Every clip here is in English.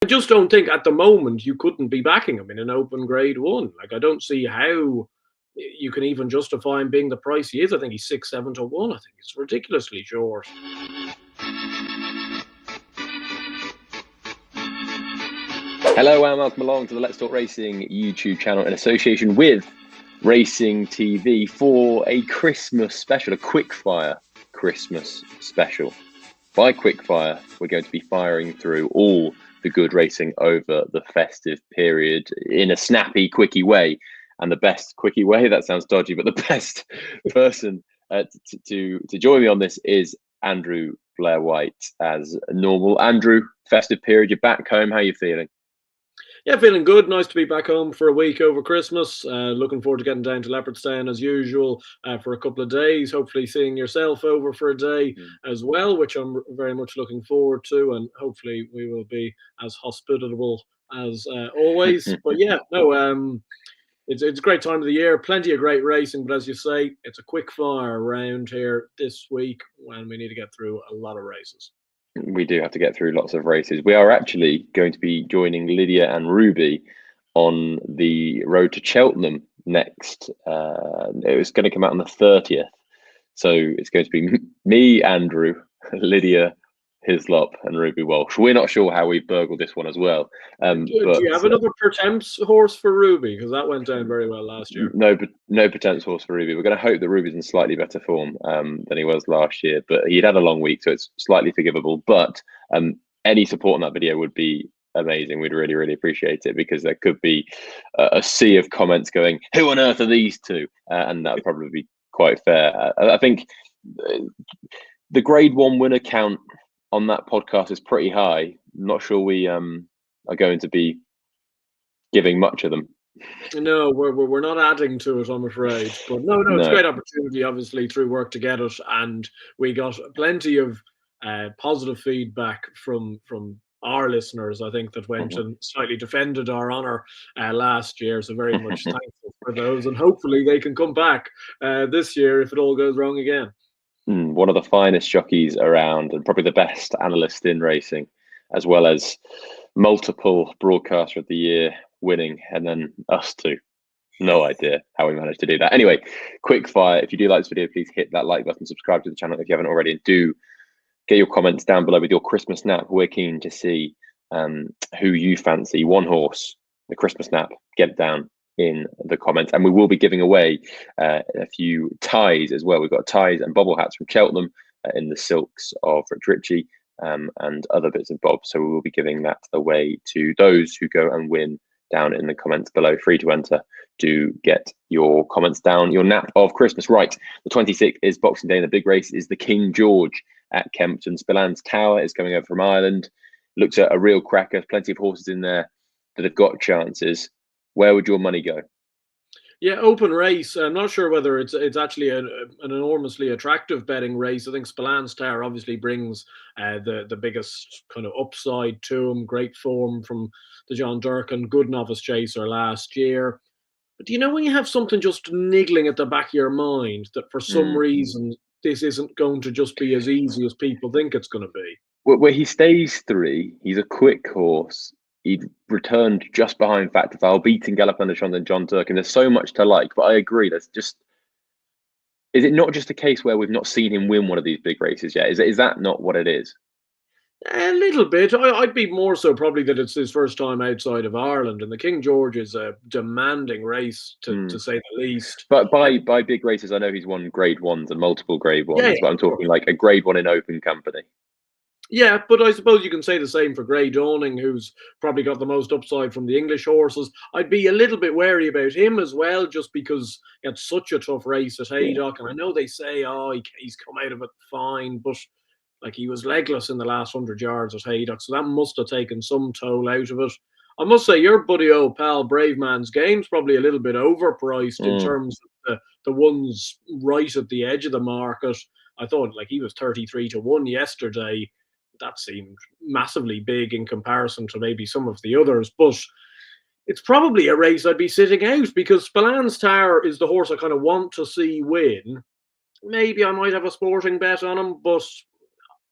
I just don't think at the moment you couldn't be backing him in an open Grade 1. Like, I don't see how you can even justify him being the price he is. I think he's 6-7 to 1. I think it's ridiculously short. Hello and welcome along to the Let's Talk Racing YouTube channel in association with Racing TV for a Christmas special, a quickfire Christmas special. By quickfire, we're going to be firing through all the good racing over the festive period in a snappy, quickie way. And the best quickie way, that sounds dodgy, but the best person to join me on this is Andrew Blair-White as normal. Andrew, festive period, you're back home. How are you feeling? Yeah, feeling good. Nice to be back home for a week over Christmas. Looking forward to getting down to Leopardstown as usual for a couple of days. Hopefully seeing yourself over for a day as well, which I'm very much looking forward to. And hopefully we will be as hospitable as always. But yeah, no, it's a great time of the year. Plenty of great racing. But as you say, it's a quick fire round here this week when we need to get through a lot of races. We do have to get through lots of races. We are actually going to be joining Lydia and Ruby on the road to Cheltenham next. It was going to come out on the 30th. So it's going to be me, Andrew, Lydia Hislop and Ruby Walsh. We're not sure how we burgled this one as well. Do you have another pretense horse for Ruby? Because that went down very well last year. No pretense horse for Ruby. We're going to hope that Ruby's in slightly better form than he was last year. But he'd had a long week, so it's slightly forgivable. But any support on that video would be amazing. We'd really, really appreciate it, because there could be a sea of comments going, "Who on earth are these two?" And that would probably be quite fair. I think the Grade 1 winner count on that podcast is pretty high. Not sure we are going to be giving much of them. No, we're not adding to it, I'm afraid. But no, it's a great opportunity, obviously, through work to get it, and we got plenty of positive feedback from our listeners, I think, that went and slightly defended our honour last year. So very much thankful for those, and hopefully they can come back this year if it all goes wrong again. One of the finest jockeys around, and probably the best analyst in racing, as well as multiple broadcaster of the year winning, and then us two. No idea how we managed to do that. Anyway, quick fire. If you do like this video, please hit that like button, subscribe to the channel if you haven't already, and do get your comments down below with your Christmas nap. We're keen to see who you fancy. One horse, the Christmas nap. Get it down in the comments, and we will be giving away a few ties as well. We've got ties and bobble hats from Cheltenham in the silks of Ritchie and other bits and bobs. So we will be giving that away to those who go and win down in the comments below. Free to enter. Do get your comments down. Your nap of Christmas. Right, the 26th is Boxing Day, and the big race is the King George at Kempton. Spillane Tower is coming over from Ireland. Looks at a real cracker. Plenty of horses in there that have got chances. Where would your money go? Yeah, open race. I'm not sure whether it's actually an enormously attractive betting race. I think Spillane Tower obviously brings the biggest kind of upside to him. Great form from the John Durkin, good novice chaser last year. But do you know when you have something just niggling at the back of your mind that for some reason this isn't going to just be as easy as people think it's going to be? Where he stays 3, he's a quick horse. He'd returned just behind Factor, beating Gallop Under and John Durkin. There's so much to like, but I agree. Is it not just a case where we've not seen him win one of these big races yet? Is that not what it is? A little bit. I'd be more so probably that it's his first time outside of Ireland, and the King George is a demanding race to say the least. But by big races, I know he's won Grade 1s and multiple Grade 1s, but I'm talking like a Grade 1 in open company. Yeah, but I suppose you can say the same for Grey Dawning, who's probably got the most upside from the English horses. I'd be a little bit wary about him as well, just because he had such a tough race at Haydock. And I know they say, he's come out of it fine, but like he was legless in the last 100 yards at Haydock, so that must have taken some toll out of it. I must say, your buddy old pal Brave Man's Game's probably a little bit overpriced in terms of the ones right at the edge of the market. I thought like he was 33 to 1 yesterday. That seemed massively big in comparison to maybe some of the others, but it's probably a race I'd be sitting out, because Spillane Tower is the horse I kind of want to see win. Maybe I might have a sporting bet on him, but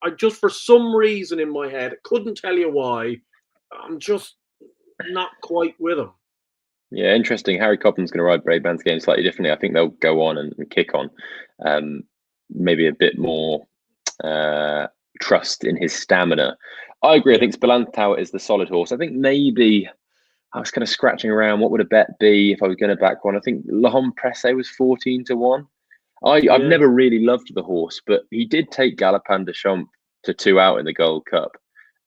I just, for some reason in my head, couldn't tell you why, I'm just not quite with him. Yeah, interesting. Harry Cobham's going to ride Brave Man's Game slightly differently. I think they'll go on and kick on. Maybe a bit more trust in his stamina. I agree. I think Spilantau is the solid horse. I think maybe I was kind of scratching around. What would a bet be if I was going to back one? I think L'Homme Presse was 14-1. I've Yeah, never really loved the horse, but he did take Galopin de Champs to 2 out in the Gold Cup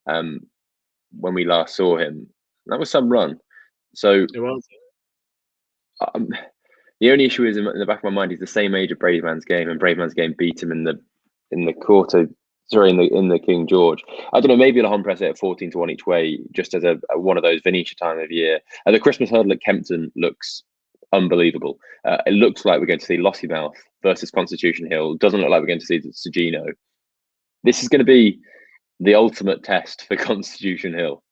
when we last saw him. That was some run. So it was. the only issue is in the back of my mind, he's the same age of Brave Man's Game, and Brave Man's Game beat him in the quarter. Sorry, in the King George. I don't know. Maybe L'Homme Presse at 14-1 each way, just as a one of those Venetia time of year. The Christmas Hurdle at Kempton looks unbelievable. It looks like we're going to see Lossiemouth versus Constitution Hill. Doesn't look like we're going to see Segino. This is going to be the ultimate test for Constitution Hill.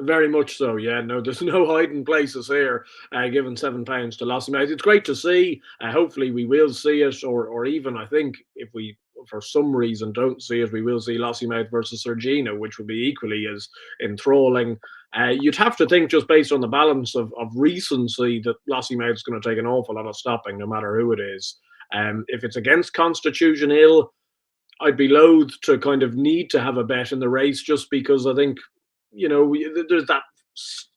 Very much so, yeah. No, there's no hiding places here. Given £7 to Lossiemouth, it's great to see. Hopefully, we will see it, or even I think if we, for some reason, don't see it, we will see Lossiemouth versus Sergino, which would be equally as enthralling. You'd have to think, just based on the balance of recency, that Lossiemouth's going to take an awful lot of stopping, no matter who it is. If it's against Constitution Hill, I'd be loath to kind of need to have a bet in the race, just because I think, there's that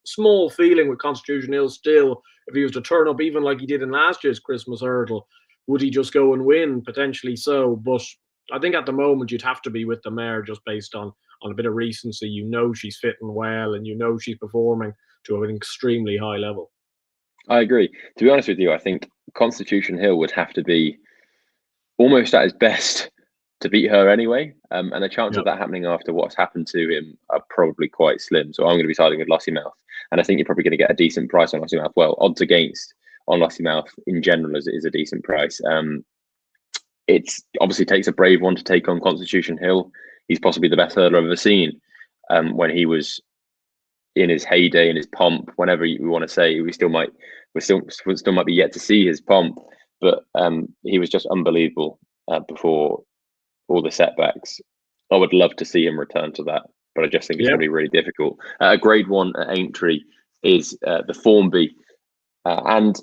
small feeling with Constitution Hill still. If he was to turn up, even like he did in last year's Christmas Hurdle, would he just go and win? Potentially so. But I think at the moment you'd have to be with the mare, just based on a bit of recency. She's fitting well, and she's performing to an extremely high level. I agree. To be honest with you, I think Constitution Hill would have to be almost at his best to beat her anyway. And the chance of that happening after what's happened to him are probably quite slim. So I'm going to be siding with Lossiemouth. And I think you're probably going to get a decent price on Lossiemouth. Well, odds against on Lossiemouth in general is a decent price. It obviously takes a brave one to take on Constitution Hill. He's possibly the best hurdler I've ever seen. When he was in his heyday, in his pomp, whenever we want to say, we still might be yet to see his pomp, but he was just unbelievable before all the setbacks. I would love to see him return to that, but I just think it's going to be really difficult. Grade 1 at Aintree is the Formby, and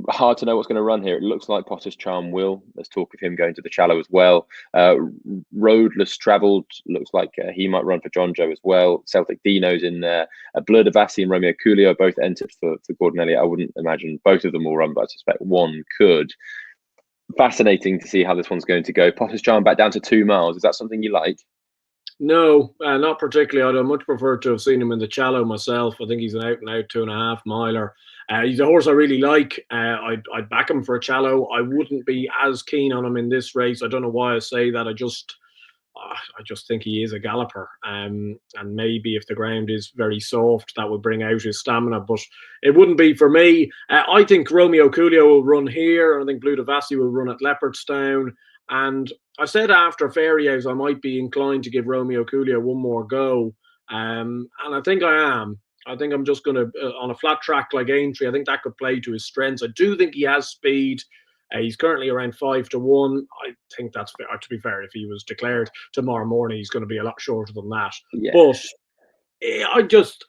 hard to know what's going to run here. It looks like Potter's Charm will. There's talk of him going to the Shallow as well. Roadless Travelled looks like he might run for John Joe as well. Celtic Dino's in there. Bleu de Vassy and Romeo Coolio both entered for Gordon Elliott. I wouldn't imagine both of them will run, but I suspect one could. Fascinating to see how this one's going to go. Potter's Charm back down to 2 miles. Is that something you like? No, not particularly. I'd much prefer to have seen him in the Shallow myself. I think he's an out-and-out 2.5 miler. He's a horse I really like. I'd back him for a Shallow. I wouldn't be as keen on him in this race. I don't know why I say that. I just think he is a galloper. And maybe if the ground is very soft, that would bring out his stamina. But it wouldn't be for me. I think Romeo Coolio will run here. I think Bleu de Vassy will run at Leopardstown. And I said after Fairyhouse I might be inclined to give Romeo Coolio one more go. And I think I am. I think I'm just going to, on a flat track like Aintree, I think that could play to his strengths. I do think he has speed. He's currently around 5-1. I think that's fair. To be fair, if he was declared tomorrow morning, he's going to be a lot shorter than that. Yeah. But I just,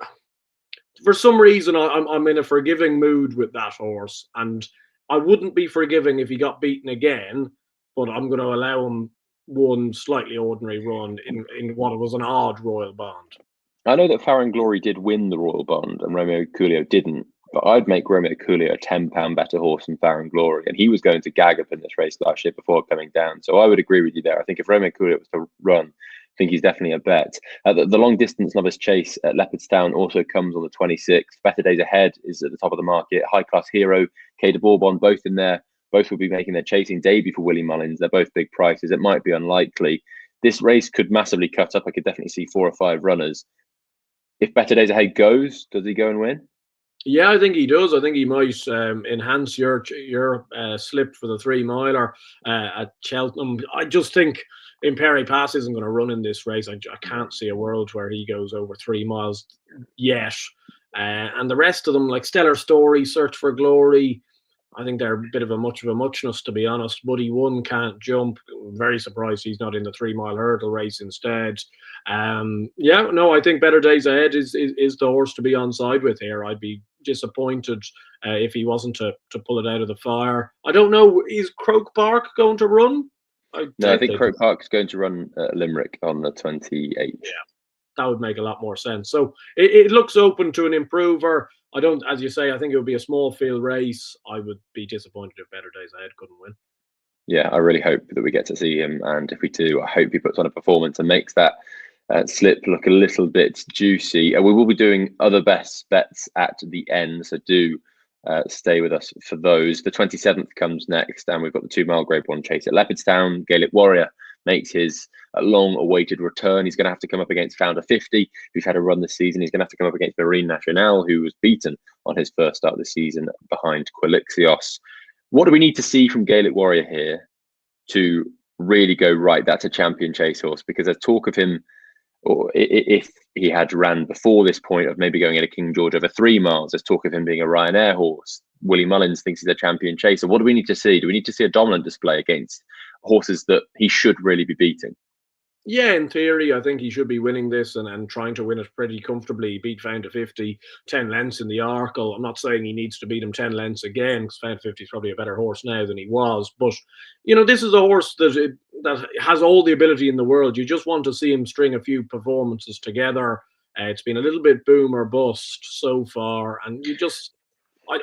for some reason, I'm in a forgiving mood with that horse. And I wouldn't be forgiving if he got beaten again, but I'm going to allow him one slightly ordinary run in what was an odd Royal Bond. I know that Farron Glory did win the Royal Bond and Romeo Coolio didn't, but I'd make Romeo Coolio a £10 better horse than Farron Glory, and he was going to gag up in this race last year before coming down. So I would agree with you there. I think if Romeo Coolio was to run, I think he's definitely a bet. The long distance novice chase at Leopardstown also comes on the 26th. Better Days Ahead is at the top of the market. High Class Hero, Quai de Bourbon, both in there. Both will be making their chasing debut for Willie Mullins. They're both big prices. It might be unlikely. This race could massively cut up. I could definitely see 4 or 5 runners. If Better Days Ahead goes, does he go and win? Yeah, I think he does. I think he might enhance your slip for the 3 miler at Cheltenham. I just think Imperi Pass isn't going to run in this race. I can't see a world where he goes over 3 miles yet. And the rest of them, like Stellar Story, Search for Glory, I think they're a bit of a muchness, to be honest. Buddy One can't jump. I'm very surprised he's not in the 3 mile hurdle race instead. Yeah, no, I think Better Days Ahead is the horse to be on side with here. I'd be disappointed if he wasn't to pull it out of the fire. I don't know, is Croke Park going to run? No, I think Croke Park is going to run Limerick on the 28th. Yeah, that would make a lot more sense. So it looks open to an improver. I don't, as you say, I think it would be a small field race. I would be disappointed if Better Days Ahead couldn't win. Yeah, I really hope that we get to see him, and if we do, I hope he puts on a performance and makes that slip look a little bit juicy. We will be doing other best bets at the end, so do stay with us for those. The 27th comes next, and we've got the 2 mile Grade 1 chase at Leopardstown. Gaelic Warrior makes his long-awaited return. He's going to have to come up against Founder 50, who's had a run this season. He's going to have to come up against Marine Nationale, who was beaten on his first start of the season behind Quilixios. What do we need to see from Gaelic Warrior here to really go, right, that's a champion chase horse? Because there's talk of him, or if he had ran before this point, of maybe going at a King George over 3 miles. There's talk of him being a Ryanair horse. Willie Mullins thinks he's a champion chaser. What do we need to see? Do we need to see a dominant display against horses that he should really be beating? Yeah, in theory, I think he should be winning this and trying to win it pretty comfortably. He beat Founder 50 10 lengths in the Arkle. I'm not saying he needs to beat him 10 lengths again, because Founder 50 is probably a better horse now than he was. But, this is a horse that has all the ability in the world. You just want to see him string a few performances together. It's been a little bit boom or bust so far. And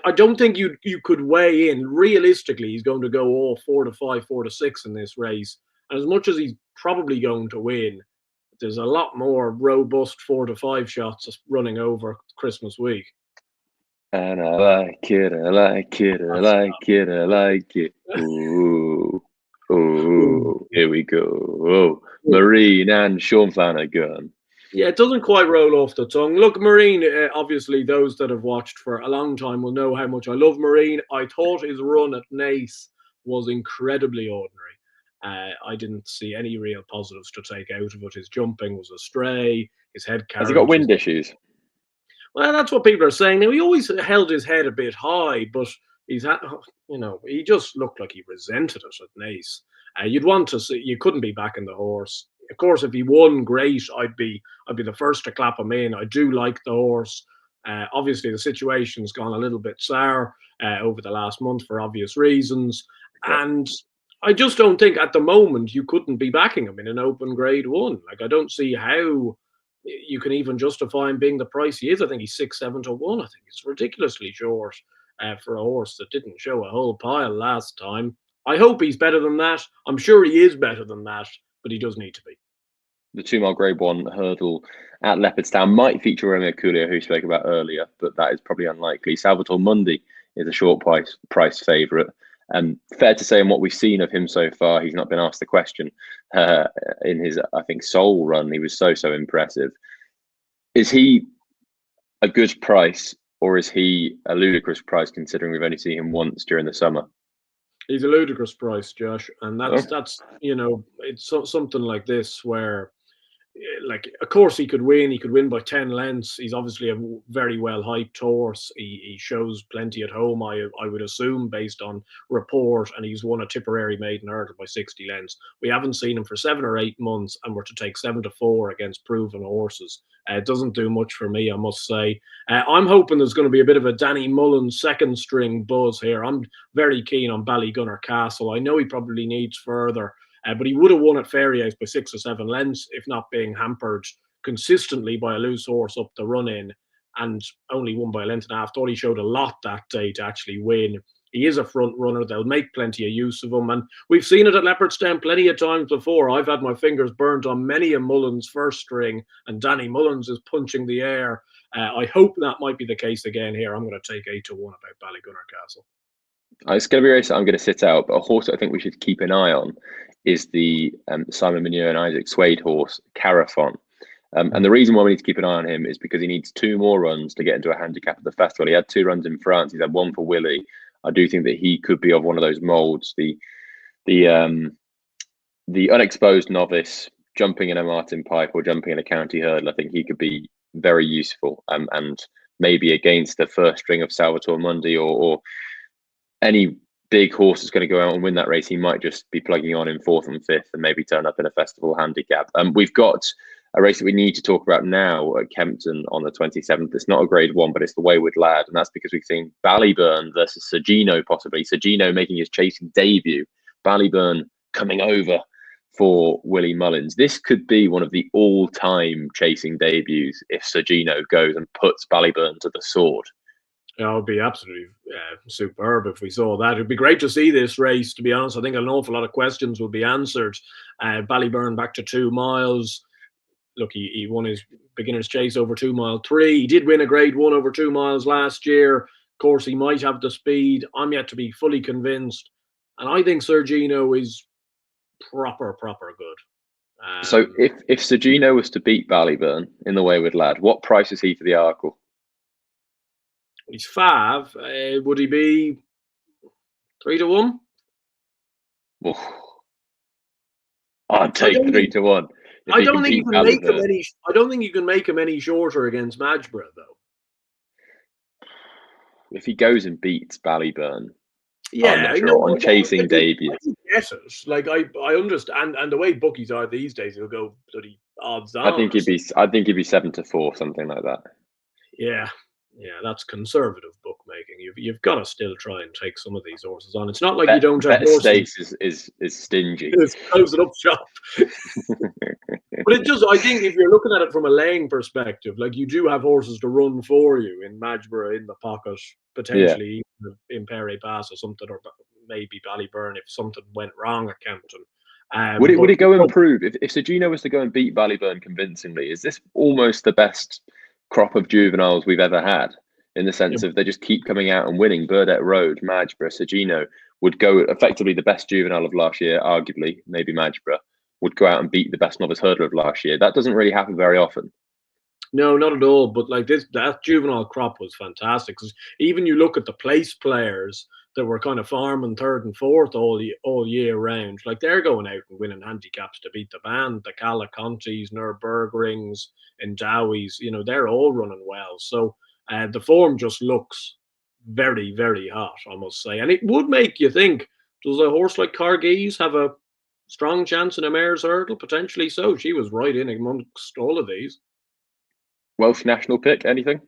I don't think you could weigh in. Realistically, he's going to go all 4 to 5, 4 to 6 in this race. And as much as he's probably going to win, there's a lot more robust 4 to 5 shots running over Christmas week. And I like it, I like it, I like it, I like it. Ooh, ooh, here we go. Oh, Marine and Sean Flanagan. Yeah, it doesn't quite roll off the tongue. Look, Marine, obviously those that have watched for a long time will know how much I love Marine. I thought his run at Naas was incredibly ordinary. I didn't see any real positives to take out of it. His jumping was astray. His head carriage. Has he got wind issues? Well, that's what people are saying. Now, he always held his head a bit high, but he just looked like he resented it at Naas. You'd want to see, you couldn't be backing the horse. Of course, if he won, great. I'd be the first to clap him in. I do like the horse. Obviously, the situation's gone a little bit sour over the last month for obvious reasons. And I just don't think at the moment you couldn't be backing him in an open Grade 1. Like, I don't see how you can even justify him being the price he is. I think he's 6-7 to 1. I think it's ridiculously short for a horse that didn't show a whole pile last time. I hope he's better than that. I'm sure he is better than that, but he does need to be. The 2 mile Grade 1 hurdle at Leopardstown might feature Romeo Coolio, who we spoke about earlier, but that is probably unlikely. Salvador Monday is a short price favourite. Fair to say, in what we've seen of him so far, he's not been asked the question. In his, I think, Seoul run, he was so impressive. Is he a good price, or is he a ludicrous price, considering we've only seen him once during the summer? He's a ludicrous price, Josh, and that's it's something like this where, like, of course he could win. He could win by 10 lengths. He's obviously a very well hyped horse. He shows plenty at home, I would assume, based on report, and he's won a Tipperary maiden hurdle by 60 lengths. We haven't seen him for 7 or 8 months, and we're to take 7 to 4 against proven horses. It doesn't do much for me, I must say. I'm hoping there's going to be a bit of a Danny Mullen second string buzz here. I'm very keen on Ballygunner Castle. I know he probably needs further. But he would have won at Fairyhouse by 6 or 7 lengths, if not being hampered consistently by a loose horse up the run-in, and only won by a length and a half. Thought he showed a lot that day to actually win. He is a front runner. They'll make plenty of use of him. And we've seen it at Leopardstown plenty of times before. I've had my fingers burnt on many a Mullins first string, and Danny Mullins is punching the air. I hope that might be the case again here. I'm going to take 8 to 1 about Ballygunner Castle. It's going to be a race that I'm going to sit out, but a horse that I think we should keep an eye on is the Simon Mignoux and Isaac Swade horse, Carafon. And the reason why we need to keep an eye on him is because he needs 2 more runs to get into a handicap at the festival. He had 2 runs in France. He's had 1 for Willie. I do think that he could be of one of those moulds. The unexposed novice jumping in a Martin Pipe or jumping in a county hurdle. I think he could be very useful, and maybe against the first string of Salvador Monday or any big horse that's going to go out and win that race, he might just be plugging on in 4th and 5th and maybe turn up in a festival handicap. We've got a race that we need to talk about now at Kempton on the 27th. It's not a grade 1, but it's the Wayward Lad. And that's because we've seen Ballyburn versus Sergino, possibly. Sergino making his chasing debut. Ballyburn coming over for Willie Mullins. This could be one of the all-time chasing debuts if Sergino goes and puts Ballyburn to the sword. It would be absolutely superb if we saw that. It'd be great to see this race, to be honest. I think an awful lot of questions will be answered. Ballyburn back to 2 miles. Look, he won his beginner's chase over 2 mile 3. He did win a grade 1 over 2 miles last year. Of course, he might have the speed. I'm yet to be fully convinced. And I think Sergino is proper good. So if Sergino was to beat Ballyburn in the Wayward Lad, what price is he for the Arkle? He's 5. Would he be 3 to 1? Oh, I'd take 3 to 1. I don't think you can make him any. I don't think you can make him any shorter against Madgeborough, though. If he goes and beats Ballyburn, yeah, on chasing debut. Yes, like I understand, and the way bookies are these days, he'll go bloody odds on. I think he'd be 7 to 4, something like that. Yeah, that's conservative bookmaking. You've got to still try and take some of these horses on. It's not like you don't have horses. Stace is stingy. It's close it up shop. But I think if you're looking at it from a laying perspective, like you do have horses to run for you in Madgeborough, in the pocket, potentially even in Perry Pass or something, or maybe Ballyburn if something went wrong at Kempton. Would it go and prove if Sergino was to go and beat Ballyburn convincingly? Is this almost the best crop of juveniles we've ever had, in the sense of they just keep coming out and winning? Burdett Road, Madgeborough, Sergino would go effectively the best juvenile of last year, arguably, maybe Madgeborough, would go out and beat the best novice hurdler of last year. That doesn't really happen very often. No, not at all. But like that juvenile crop was fantastic. Because even you look at the place players that were kind of farming 3rd and 4th all year round, like they're going out and winning handicaps to beat the band. The Cala Contis, Nürburgrings, and Dowies, they're all running well. So the form just looks very, very hot, I must say. And it would make you think, does a horse like Cargees have a strong chance in a mare's hurdle? Potentially so. She was right in amongst all of these. Welsh national pick, anything?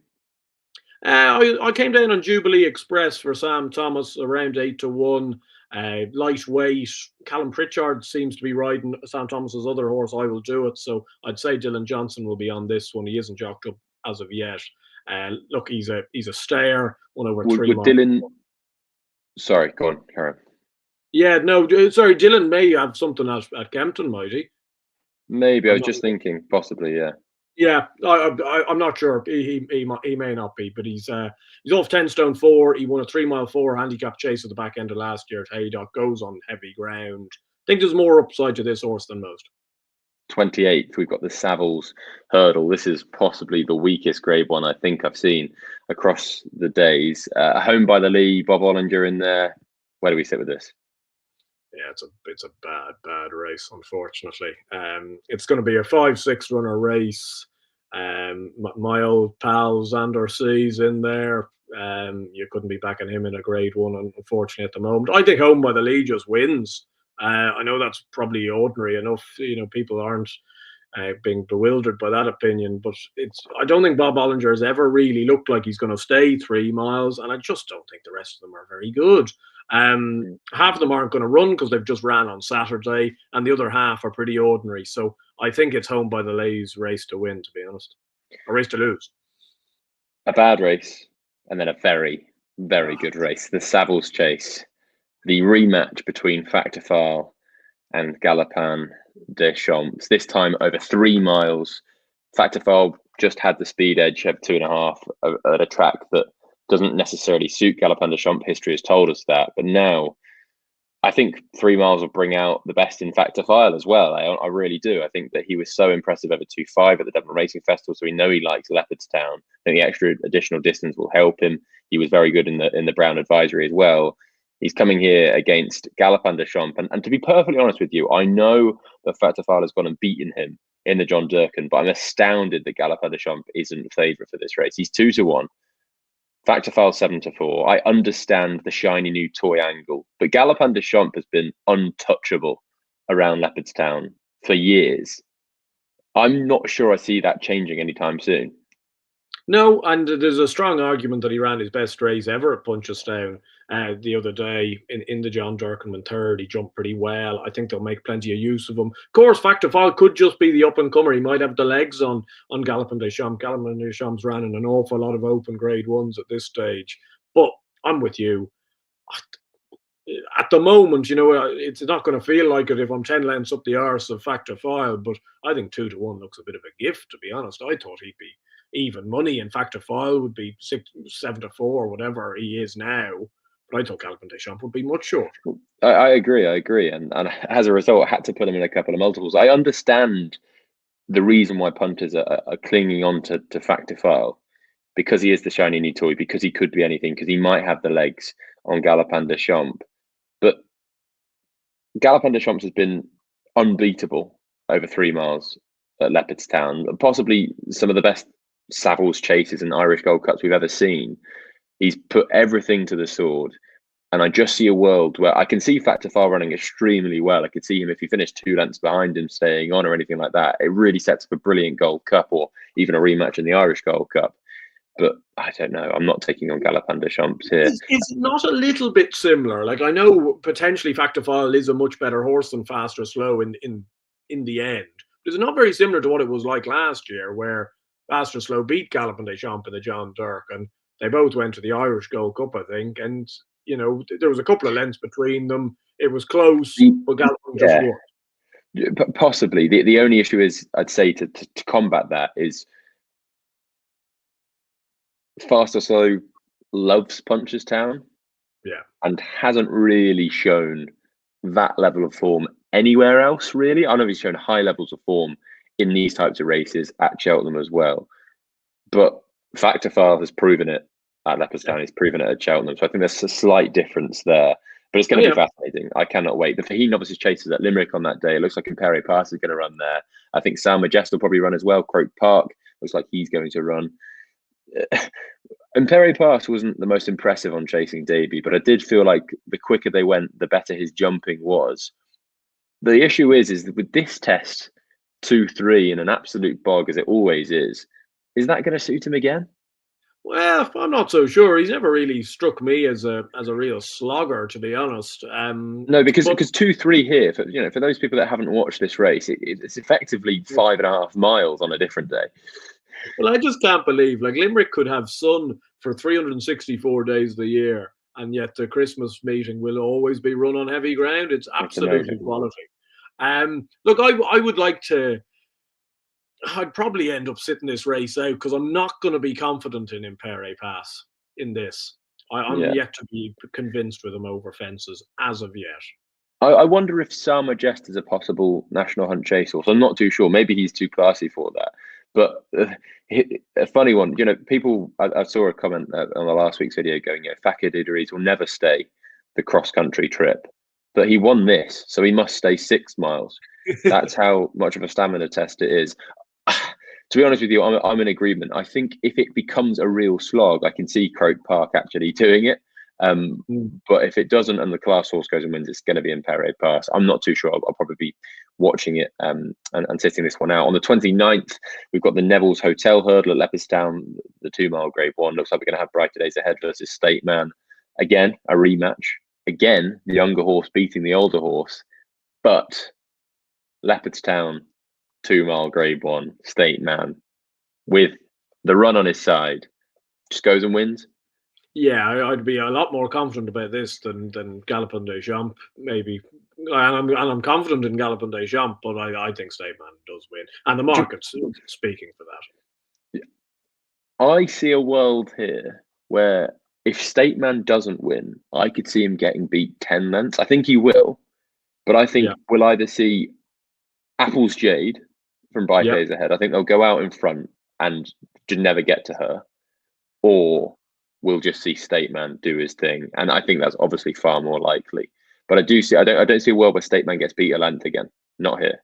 I came down on Jubilee Express for Sam Thomas around 8 to 1. Lightweight. Callum Pritchard seems to be riding Sam Thomas's other horse. I Will Do It. So I'd say Dylan Johnson will be on this one. He isn't jocked up as of yet. Look, he's a stayer. 1 over 3 miles. Dylan? Sorry, go on, Karen. Yeah, no, sorry. Dylan may have something at Kempton, might he? Maybe. I was just thinking, possibly, yeah. Yeah, I'm not sure. He may not be, but he's off 10 stone 4. He won a 3 mile 4 handicap chase at the back end of last year at Haydock. Goes on heavy ground. I think there's more upside to this horse than most. 28th, we've got the Savills Hurdle. This is possibly the weakest grade 1 I think I've seen across the days. Home by the Lee, Bob Ollinger in there. Where do we sit with this? Yeah, it's a bad race, unfortunately. It's going to be a 5-6 runner race. My old pal Xander C's in there. You couldn't be backing him in a grade 1, unfortunately, at the moment. I think Home by the Lee just wins. I know that's probably ordinary enough. People aren't being bewildered by that opinion, but I don't think Bob Ollinger has ever really looked like he's going to stay 3 miles, and I just don't think the rest of them are very good. Half of them aren't going to run because they've just ran on Saturday, and the other half are pretty ordinary. So I think it's Home by the Lee's race to win, to be honest, a race to lose. A bad race, and then a very, very good race. The Savills Chase, the rematch between Factofal and Galopin des Champs. This time over 3 miles. Factofal just had the speed edge, had 2.5 at a track that doesn't necessarily suit Galopin des Champs. History has told us that, but now I think 3 miles will bring out the best in Factofal as well. I really do. I think that he was so impressive over 2.5 at the Dublin Racing Festival, so we know he likes Leopardstown. I think the extra additional distance will help him. He was very good in the Brown Advisory as well. He's coming here against Galopin des Champs, and to be perfectly honest with you, I know that Factofal has gone and beaten him in the John Durkan, but I'm astounded that Galopin des Champs isn't favourite for this race. He's 2 to 1. Factor file 7-4. I understand the shiny new toy angle, but Galopin Des Champs has been untouchable around Leopardstown for years. I'm not sure I see that changing anytime soon. No, and there's a strong argument that he ran his best race ever at Punchestown the other day in the John Durkinman third. He jumped pretty well. I think they'll make plenty of use of him. Of course, Factor Fall could just be the up and comer. He might have the legs on Galopin Des Champs. Galopin Des Champs ran in an awful lot of open grade ones at this stage. But I'm with you. At the moment, it's not going to feel like it if I'm 10 lengths up the arse of Factor File, but I think 2-1 looks a bit of a gift, to be honest. I thought he'd be even money, and Factor File would be 7-4, whatever he is now. But I thought Galopin Des Champs would be much shorter. I agree. And as a result, I had to put him in a couple of multiples. I understand the reason why punters are clinging on to Factor File, because he is the shiny new toy, because he could be anything, because he might have the legs on Galopin Des Champs. But Galopin Des Champs has been unbeatable over 3 miles at Leopardstown, possibly some of the best Savills Chases and Irish Gold Cups we've ever seen. He's put everything to the sword, and I just see a world where I can see Factor File running extremely well. I could see him, if he finished 2 lengths behind him, staying on or anything like that. It really sets up a brilliant Gold Cup or even a rematch in the Irish Gold Cup. But I don't know. I'm not taking on Galopin Des Champs here. It's not a little bit similar. Like, I know potentially Factor File is a much better horse than Fast or Slow in the end. But it's not very similar to what it was like last year, where Fast or Slow beat Galopin Des Champs in the John Dirk, and they both went to the Irish Gold Cup, I think. And there was a couple of lengths between them. It was close, but Galopin just won. Possibly. The only issue is, I'd say, to combat that is Fast or Slow loves Punchestown, and hasn't really shown that level of form anywhere else, really. I know he's shown high levels of form in these types of races at Cheltenham as well, but Factor File has proven it at Leopardstown. He's proven it at Cheltenham, so I think there's a slight difference there. But it's going to be fascinating. I cannot wait. The Faugheen Novices Chasers at Limerick on that day. It looks like Imperi Pass is going to run there. I think Sam Majest will probably run as well. Croke Park looks like he's going to run. Imperi Pass wasn't the most impressive on Chasing debut, but I did feel like the quicker they went, the better his jumping was. The issue is that with this test, 2-3 in an absolute bog as it always is that going to suit him again? Well, I'm not so sure. He's never really struck me as a real slogger, to be honest. No, because 2-3 here, for those people that haven't watched this race, it's effectively 5.5 miles on a different day. Well, I just can't believe, like, Limerick could have sun for 364 days of the year, and yet the Christmas meeting will always be run on heavy ground. It's absolutely quality. Look, I would like to. I'd probably end up sitting this race out because I'm not going to be confident in Imperi Pass in this. I'm yet to be convinced with him over fences as of yet. I wonder if Sam Majest is a possible National Hunt chase horse. I'm not too sure. Maybe he's too classy for that. But a funny one, people. I saw a comment on the last week's video going, Fakir Dideris will never stay the cross country trip, but he won this, so he must stay 6 miles. That's how much of a stamina test it is. To be honest with you, I'm in agreement. I think if it becomes a real slog, I can see Croke Park actually doing it. But if it doesn't and the class horse goes and wins, it's going to be Imperi Pass. I'm not too sure. I'll probably be watching it and sitting this one out. On the 29th, we've got the Neville's Hotel Hurdle at Leopardstown, the 2 mile grade one. Looks like we're going to have Brighter Days Ahead versus State Man. Again, a rematch. Again, the younger horse beating the older horse. But Leopardstown, 2 mile grade one, State Man, with the run on his side, just goes and wins. Yeah, I'd be a lot more confident about this than Galopin Des Champs, maybe. And I'm confident in Galopin Des Champs, but I think State Man does win. And the market's speaking for that. I see a world here where if State Man doesn't win, I could see him getting beat 10 lengths. I think he will, but I think we'll either see Apple's Jade from Bright Days Ahead. I think they'll go out in front and just never get to her, or we'll just see State Man do his thing, and I think that's obviously far more likely. But I don't see a world where State Man gets beat a length again. Not here.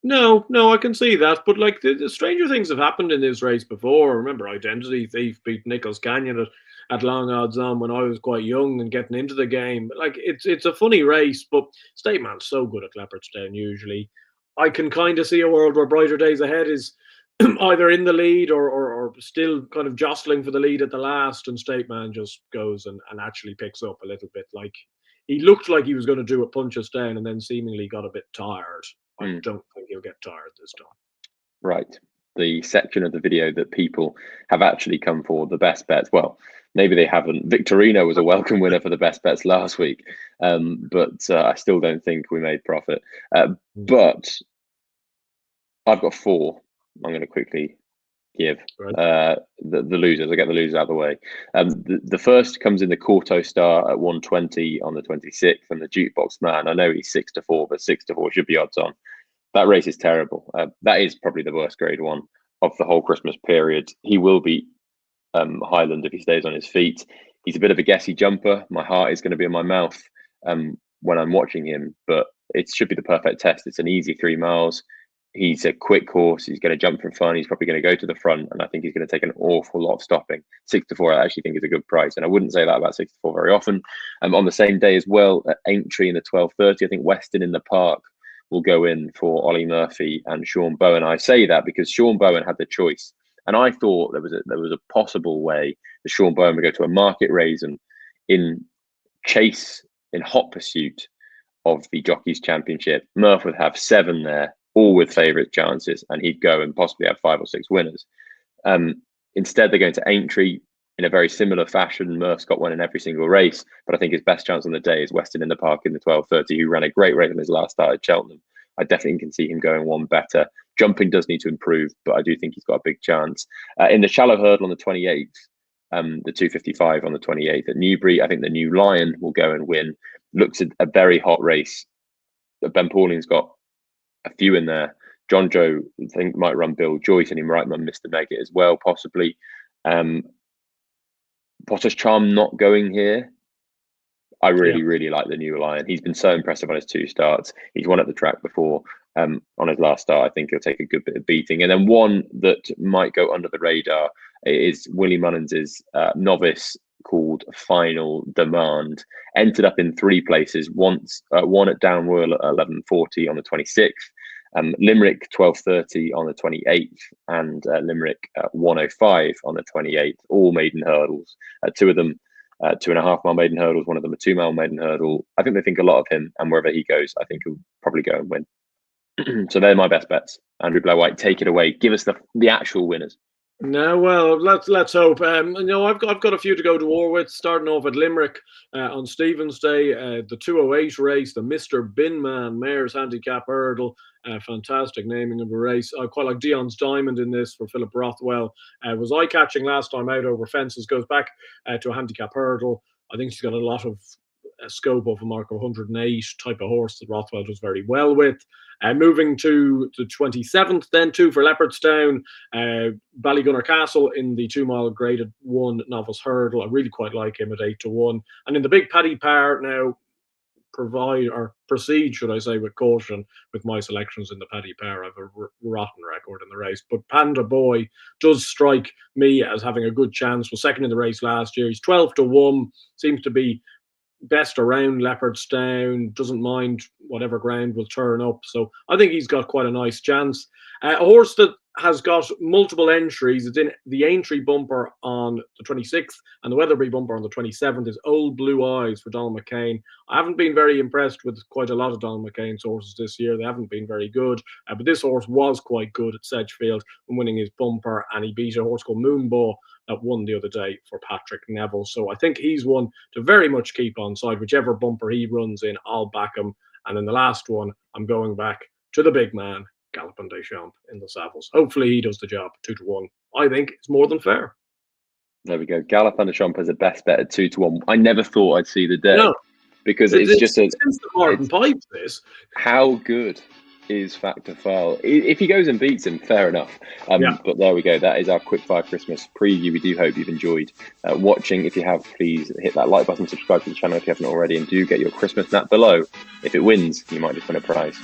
No, no, I can see that. But like the stranger things have happened in this race before. I remember Identity Thief beat Nichols Canyon at long odds on when I was quite young and getting into the game. Like it's a funny race, but State Man's so good at Leopardstown usually. I can kind of see a world where Brighter Days Ahead is either in the lead or still kind of jostling for the lead at the last, and State Man just goes and actually picks up a little bit. Like he looked like he was going to do it, punch us down, and then seemingly got a bit tired. I don't think he'll get tired this time. Right. The section of the video that people have actually come for the best bets. Well, maybe they haven't. Victorino was a welcome winner for the best bets last week, but I still don't think we made profit. But I've got four. I'm going to quickly give the losers. I'll get the losers out of the way. The first comes in the Corto Star at 120 on the 26th, and the Jukebox Man. I know he's 6-4, but 6-4 should be odds on. That race is terrible. That is probably the worst grade one of the whole Christmas period. He will beat Highland if he stays on his feet. He's a bit of a guessy jumper. My heart is going to be in my mouth when I'm watching him, but it should be the perfect test. It's an easy 3 miles. He's a quick horse. He's going to jump from fun. He's probably going to go to the front, and I think he's going to take an awful lot of stopping. 6-4, I actually think is a good price, and I wouldn't say that about 6-4 very often. On the same day as well, at Aintree in the 12:30, I think Weston in the Park will go in for Ollie Murphy and Sean Bowen. I say that because Sean Bowen had the choice, and I thought there was a possible way that Sean Bowen would go to a market race and in chase in hot pursuit of the Jockeys Championship. Murph would have 7 there, all with favourite chances, and he'd go and possibly have 5 or 6 winners. Instead, they're going to Aintree in a very similar fashion. Murph's got one in every single race, but I think his best chance on the day is Weston in the Park in the 12:30, who ran a great race on his last start at Cheltenham. I definitely can see him going one better. Jumping does need to improve, but I do think he's got a big chance. In the Shallow Hurdle on the 28th, the 2:55 on the 28th at Newbury, I think the New Lion will go and win. Looks at a very hot race. Ben Pauling's got a few in there. John Joe, I think, might run Bill Joyce, and he might run Mr. Megget as well, possibly. Potter's Charm not going here. I really like the New Lion. He's been so impressive on his 2 starts. He's won at the track before. On his last start, I think he'll take a good bit of beating. And then one that might go under the radar is Willie Mullins's novice called Final Demand. Entered up in 3 places. Once one at Downwhirl at 11:40 on the 26th. Limerick 12:30 on the 28th, and Limerick 1:05 on the 28th. All maiden hurdles. 2 of them 2.5 mile maiden hurdles. One of them a 2 mile maiden hurdle. I think they think a lot of him, and wherever he goes, I think he'll probably go and win. So they're my best bets. Andrew Blair-White, take it away. Give us the actual winners. No, well, let's hope. I've got a few to go to war with. Starting off at Limerick on Stephen's Day, the 2:08 race, the Mr. Binman Mayor's Handicap Hurdle. Fantastic naming of a race. I quite like Dion's Diamond in this for Philip Rothwell. Was eye-catching last time out over fences. Goes back to a handicap hurdle. I think she's got a lot of scope of a mark of 108 type of horse that Rothwell does very well with. Moving to the 27th, then 2 for Leopardstown, Ballygunner Castle in the 2 mile graded 1 novice hurdle. I really quite like him at 8-1. And in the big Paddy Power now, proceed, should I say, with caution with my selections in the Paddy Power. I have a rotten record in the race, but Panda Boy does strike me as having a good chance. Was second in the race last year. He's 12-1, seems to be best around Leopardstown, doesn't mind whatever ground will turn up. So I think he's got quite a nice chance. A horse that has got multiple entries. It's in the Aintree bumper on the 26th and the Weatherby bumper on the 27th is Old Blue Eyes for Donald McCain. I haven't been very impressed with quite a lot of Donald McCain's horses this year. They haven't been very good, but this horse was quite good at Sedgefield when winning his bumper, and he beat a horse called Moonball that won the other day for Patrick Neville. So I think he's one to very much keep on side. Whichever bumper he runs in, I'll back him. And then the last one, I'm going back to the big man, Galopin Des Champs in the Savills. Hopefully he does the job. 2-1. I think it's more than fair. There we go. Galopin Des Champs is the best bet at 2-1. I never thought I'd see the day. No, because it's just a since the Martin Pipes this. How good is Factor File? If he goes and beats him, fair enough. But there we go. That is our quickfire Christmas preview. We do hope you've enjoyed watching. If you have, please hit that like button, subscribe to the channel if you haven't already, and do get your Christmas nap below. If it wins, you might just win a prize.